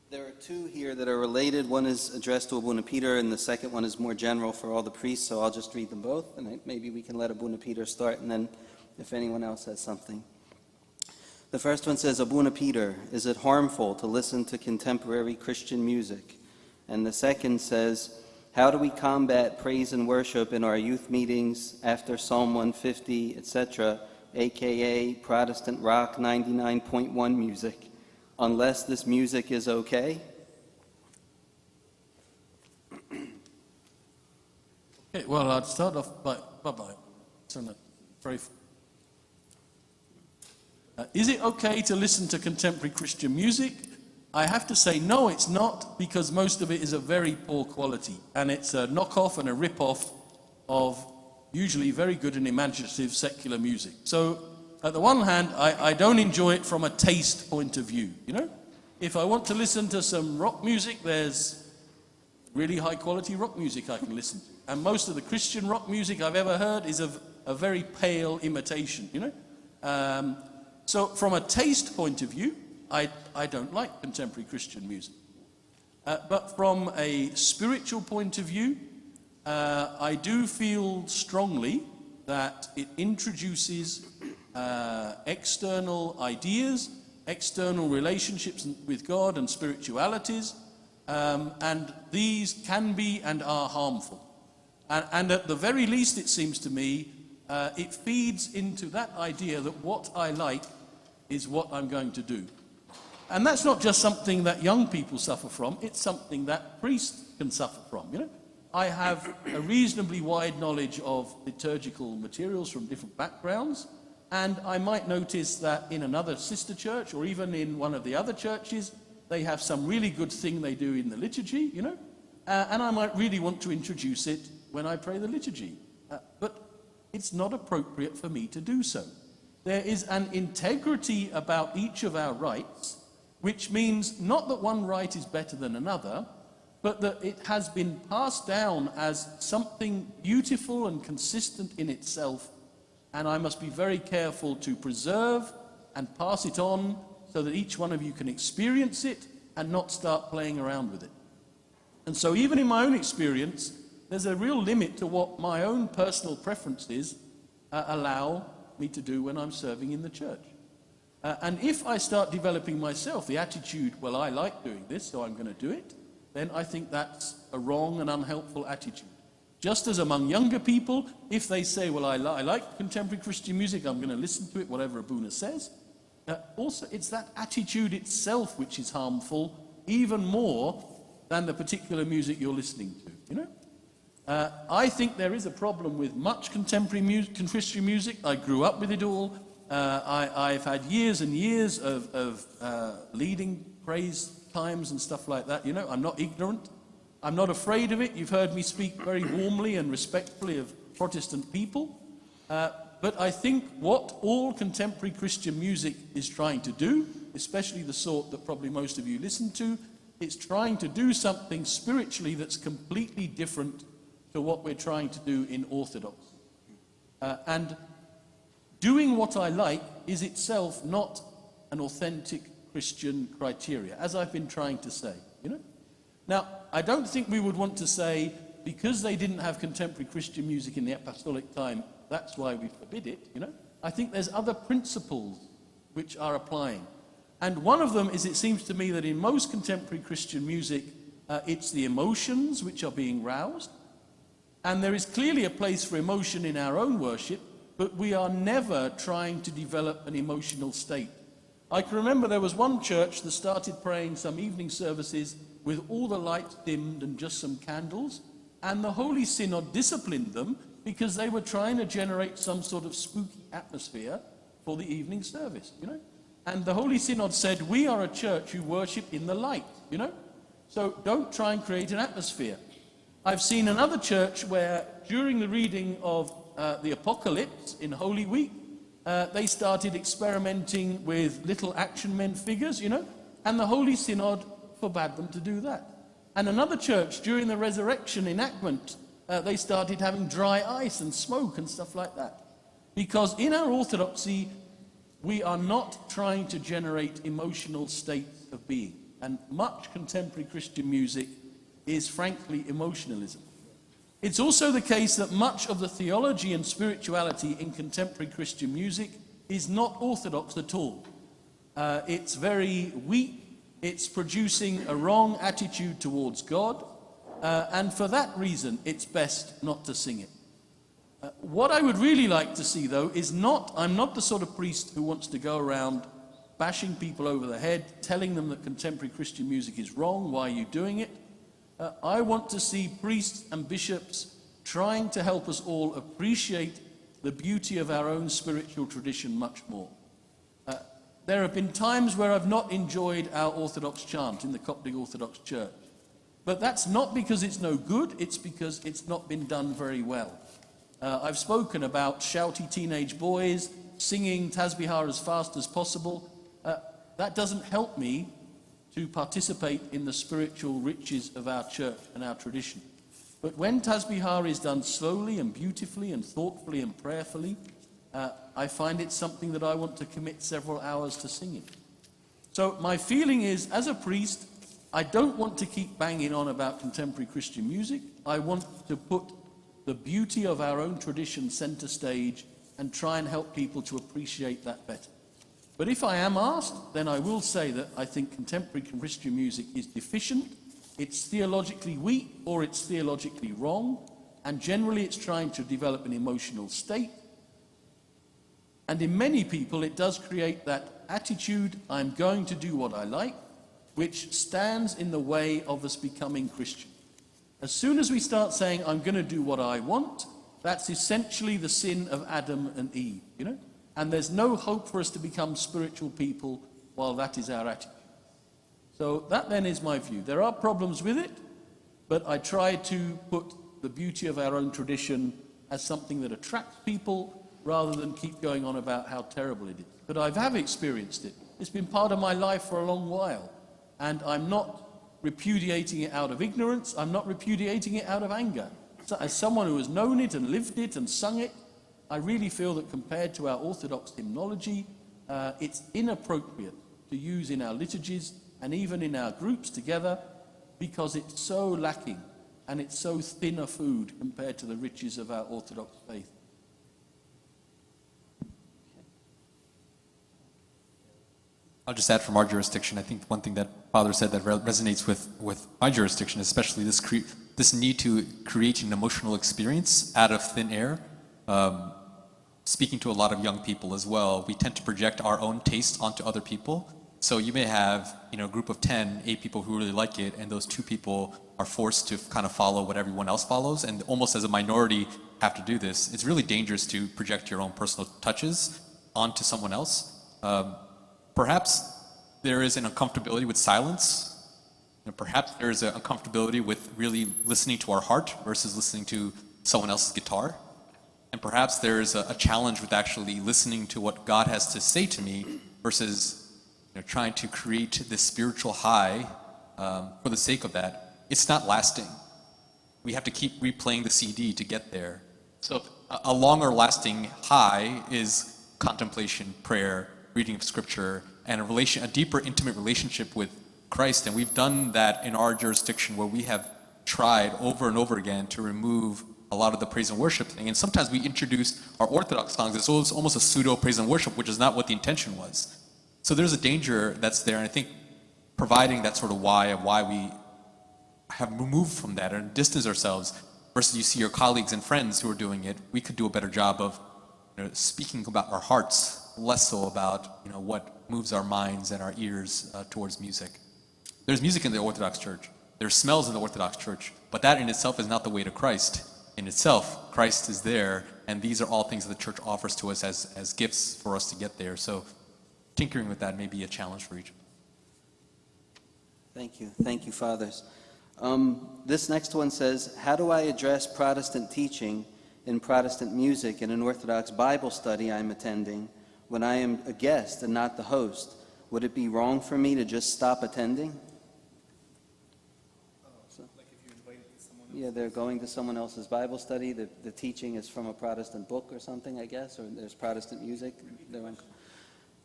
There are two here that are related. One is addressed to Abuna Peter, and the second one is more general for all the priests, so I'll just read them both, and maybe we can let Abuna Peter start, and then if anyone else has something. The first one says, Abuna Peter, is it harmful to listen to contemporary Christian music? And the second says, how do we combat praise and worship in our youth meetings after Psalm 150, etc., aka Protestant rock 99.1 music, unless this music is okay? Okay, well, I'd start off by is it okay to listen to contemporary Christian music? I have to say no, it's not, because most of it is of very poor quality, and it's a knockoff and a rip-off of usually very good and imaginative secular music. So, at the one hand, I don't enjoy it from a taste point of view, you know? If I want to listen to some rock music, there's really high-quality rock music I can listen to. And most of the Christian rock music I've ever heard is of a very pale imitation, you know? So, from a taste point of view, I don't like contemporary Christian music. But from a spiritual point of view, I do feel strongly that it introduces external ideas, external relationships with God and spiritualities, and these can be and are harmful. And at the very least, it seems to me, it feeds into that idea that what I like is what I'm going to do. And that's not just something that young people suffer from, it's something that priests can suffer from, you know. I have a reasonably wide knowledge of liturgical materials from different backgrounds, and I might notice that in another sister church, or even in one of the other churches, they have some really good thing they do in the liturgy, you know, and I might really want to introduce it when I pray the liturgy. But it's not appropriate for me to do so. There is an integrity about each of our rites, which means not that one rite is better than another, but that it has been passed down as something beautiful and consistent in itself, and I must be very careful to preserve and pass it on so that each one of you can experience it and not start playing around with it. And so even in my own experience, there's a real limit to what my own personal preferences allow me to do when I'm serving in the church. And if I start developing myself the attitude, well, I like doing this, so I'm going to do it, then I think that's a wrong and unhelpful attitude. Just as among younger people, if they say, well, I like contemporary Christian music, I'm going to listen to it, whatever Abuna says, also it's that attitude itself which is harmful, even more than the particular music you're listening to, you know? I think there is a problem with much contemporary Christian music. I grew up with it all. I've had years and years of leading praise times and stuff like that. You know, I'm not ignorant. I'm not afraid of it. You've heard me speak very warmly and respectfully of Protestant people. But I think what all contemporary Christian music is trying to do, especially the sort that probably most of you listen to, it's trying to do something spiritually that's completely different to what we're trying to do in Orthodox. And doing what I like is itself not an authentic Christian criteria, as I've been trying to say, you know. Now, I don't think we would want to say, because they didn't have contemporary Christian music in the apostolic time, that's why we forbid it, you know. I think there's other principles which are applying. And one of them is, it seems to me that in most contemporary Christian music, it's the emotions which are being roused. And there is clearly a place for emotion in our own worship, but we are never trying to develop an emotional state. I can remember there was one church that started praying some evening services with all the lights dimmed and just some candles, and the Holy Synod disciplined them because they were trying to generate some sort of spooky atmosphere for the evening service, you know. And the Holy Synod said, we are a church who worship in the light, you know. So don't try and create an atmosphere. I've seen another church where during the reading of the Apocalypse in Holy Week, they started experimenting with little action men figures, you know, and the Holy Synod forbade them to do that. And another church during the resurrection enactment, they started having dry ice and smoke and stuff like that. Because in our orthodoxy, we are not trying to generate emotional states of being. and much contemporary Christian music is frankly emotionalism. It's also the case that much of the theology and spirituality in contemporary Christian music is not orthodox at all. It's very weak, it's producing a wrong attitude towards God, and for that reason it's best not to sing it. What I would really like to see, though, is I'm not the sort of priest who wants to go around bashing people over the head, telling them that contemporary Christian music is wrong, why are you doing it? I want to see priests and bishops trying to help us all appreciate the beauty of our own spiritual tradition much more. There have been times where I've not enjoyed our Orthodox chant in the Coptic Orthodox Church. But that's not because it's no good, it's because it's not been done very well. I've spoken about shouty teenage boys singing Tasbihah as fast as possible. That doesn't help me to participate in the spiritual riches of our church and our tradition. But when Tasbihah is done slowly and beautifully and thoughtfully and prayerfully, I find it something that I want to commit several hours to singing. So my feeling is, as a priest, I don't want to keep banging on about contemporary Christian music. I want to put the beauty of our own tradition center stage and try and help people to appreciate that better. But if I am asked, then I will say that I think contemporary Christian music is deficient, it's theologically weak, or it's theologically wrong, and generally it's trying to develop an emotional state. And in many people it does create that attitude, I'm going to do what I like, which stands in the way of us becoming Christian. As soon as we start saying, I'm going to do what I want, that's essentially the sin of Adam and Eve, And there's no hope for us to become spiritual people while that is our attitude. So that then is my view. There are problems with it, but I try to put the beauty of our own tradition as something that attracts people rather than keep going on about how terrible it is. But I have experienced it. It's been part of my life for a long while. And I'm not repudiating it out of ignorance. I'm not repudiating it out of anger. So as someone who has known it and lived it and sung it, I really feel that compared to our Orthodox hymnology, it's inappropriate to use in our liturgies and even in our groups together because it's so lacking and it's so thin a food compared to the riches of our Orthodox faith. I'll just add from our jurisdiction, I think one thing that Father said that resonates with my jurisdiction, especially this need to create an emotional experience out of thin air. Speaking to a lot of young people as well, we tend to project our own taste onto other people. So you may have, a group of 10, 8 people who really like it, and those 2 people are forced to kind of follow what everyone else follows, and almost as a minority have to do this. It's really dangerous to project your own personal touches onto someone else. Perhaps there is an uncomfortability with silence. Perhaps there is an uncomfortability with really listening to our heart versus listening to someone else's guitar. And perhaps there's a challenge with actually listening to what God has to say to me versus trying to create this spiritual high for the sake of that. It's not lasting. We have to keep replaying the CD to get there. So a longer lasting high is contemplation, prayer, reading of scripture, and a deeper intimate relationship with Christ. And we've done that in our jurisdiction where we have tried over and over again to remove a lot of the praise and worship thing. And sometimes we introduce our Orthodox songs as almost a pseudo praise and worship, which is not what the intention was. So there's a danger that's there. And I think providing that sort of why we have moved from that and distanced ourselves versus you see your colleagues and friends who are doing it, we could do a better job of speaking about our hearts, less so about what moves our minds and our ears towards music. There's music in the Orthodox Church. There's smells in the Orthodox Church, but that in itself is not the way to Christ. In itself, Christ is there, and these are all things that the Church offers to us as gifts for us to get there. So tinkering with that may be a challenge for each of us. Thank you, Fathers. This next one says, how do I address Protestant teaching in Protestant music in an Orthodox Bible study I'm attending when I am a guest and not the host? Would it be wrong for me to just stop attending? Like if you invited someone else? Yeah, they're going to someone else's Bible study. The teaching is from a Protestant book or something, I guess, or there's Protestant music.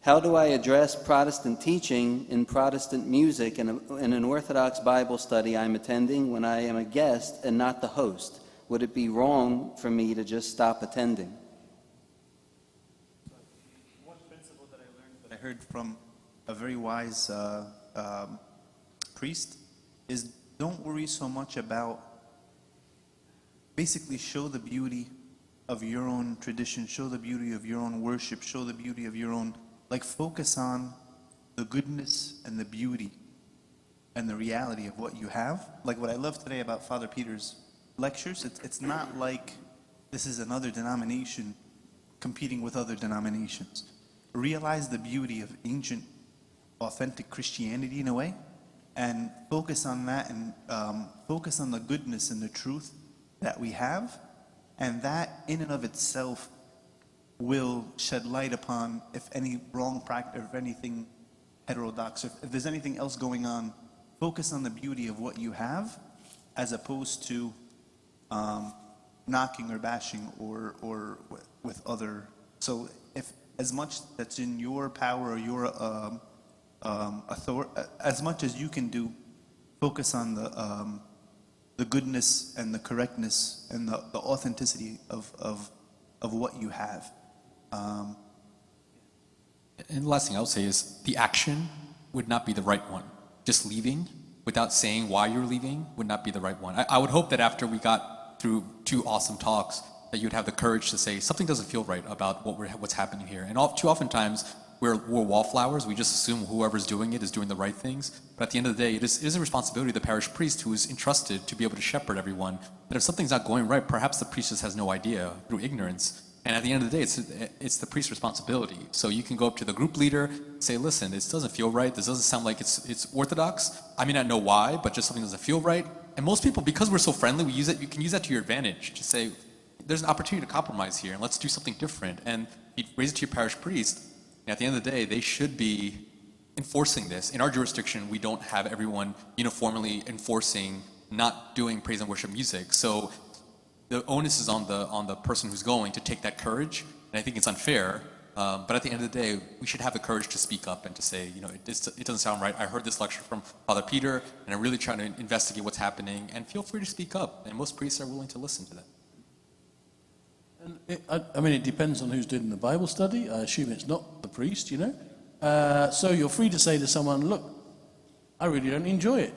How do I address Protestant teaching in Protestant music in an Orthodox Bible study I'm attending when I am a guest and not the host? Would it be wrong for me to just stop attending? One principle that I learned, that I heard from a very wise priest, is don't worry so much about, basically show the beauty of your own tradition, show the beauty of your own worship, show the beauty of your own, like focus on the goodness and the beauty and the reality of what you have. Like what I love today about Father Peter's lectures, it's not like this is another denomination competing with other denominations. Realize the beauty of ancient, authentic Christianity in a way, and focus on that, and focus on the goodness and the truth that we have, and that in and of itself will shed light upon if any wrong practice, or if anything heterodox, or if there's anything else going on. Focus on the beauty of what you have, as opposed to knocking or bashing or with other. So if as much that's in your power or your authority, as much as you can do, focus on the goodness and the correctness and the authenticity of what you have. And the last thing I would say is the action would not be the right one. Just leaving without saying why you're leaving would not be the right one. I would hope that after we got through 2 awesome talks, that you'd have the courage to say something doesn't feel right about what's happening here. And too oftentimes we're wallflowers. We just assume whoever's doing it is doing the right things. But at the end of the day, it is a responsibility of the parish priest who is entrusted to be able to shepherd everyone. That if something's not going right, perhaps the priest just has no idea through ignorance. And at the end of the day, it's the priest's responsibility. So you can go up to the group leader, say, listen, this doesn't feel right. This doesn't sound like it's Orthodox. I may not know why, but just something doesn't feel right. And most people, because we're so friendly, you can use that to your advantage to say, there's an opportunity to compromise here, and let's do something different. And you raise it to your parish priest, and at the end of the day, they should be enforcing this. In our jurisdiction, we don't have everyone uniformly enforcing not doing praise and worship music. So the onus is on the person who's going to take that courage, and I think it's unfair. But at the end of the day, we should have the courage to speak up and to say, it doesn't sound right. I heard this lecture from Father Peter, and I'm really trying to investigate what's happening, and feel free to speak up. And most priests are willing to listen to that. And it depends on who's doing the Bible study. I assume it's not the priest, So you're free to say to someone, look, I really don't enjoy it,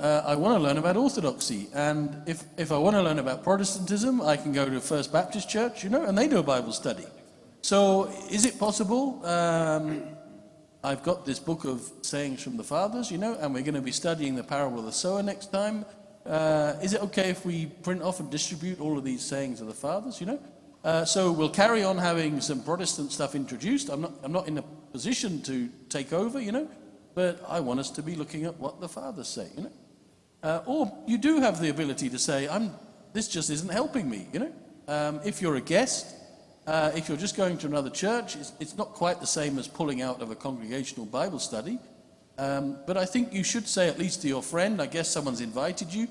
I want to learn about Orthodoxy. And if I want to learn about Protestantism, I can go to First Baptist Church, and they do a Bible study. So is it possible? I've got this book of sayings from the fathers, and we're going to be studying the parable of the sower next time. Is it okay if we print off and distribute all of these sayings of the fathers, So we'll carry on having some Protestant stuff introduced. I'm not in a position to take over, but I want us to be looking at what the fathers say, Or you do have the ability to say, this just isn't helping me, If you're a guest, if you're just going to another church, it's not quite the same as pulling out of a congregational Bible study. But I think you should say, at least to your friend, I guess someone's invited you,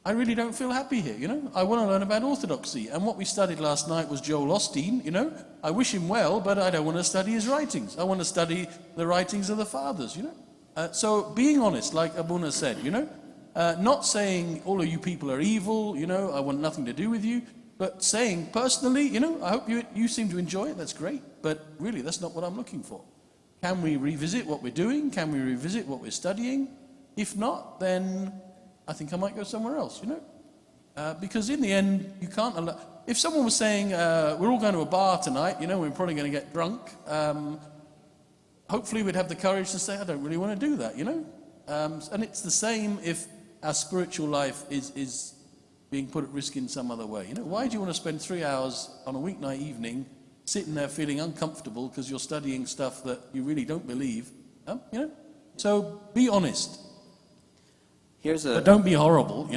I really don't feel happy here, I want to learn about Orthodoxy. And what we studied last night was Joel Osteen, I wish him well, but I don't want to study his writings. I want to study the writings of the fathers, So being honest, like Abuna said, not saying all of you people are evil, I want nothing to do with you, but saying personally, I hope you seem to enjoy it, that's great, but really that's not what I'm looking for. Can we revisit what we're doing? Can we revisit what we're studying? If not, then I think I might go somewhere else, Because in the end, you can't allow. If someone was saying, we're all going to a bar tonight, we're probably going to get drunk, hopefully we'd have the courage to say, I don't really want to do that, And it's the same if our spiritual life is being put at risk in some other way. Why do you want to spend 3 hours on a weeknight evening sitting there feeling uncomfortable because you're studying stuff that you really don't believe? So be honest. But don't be horrible,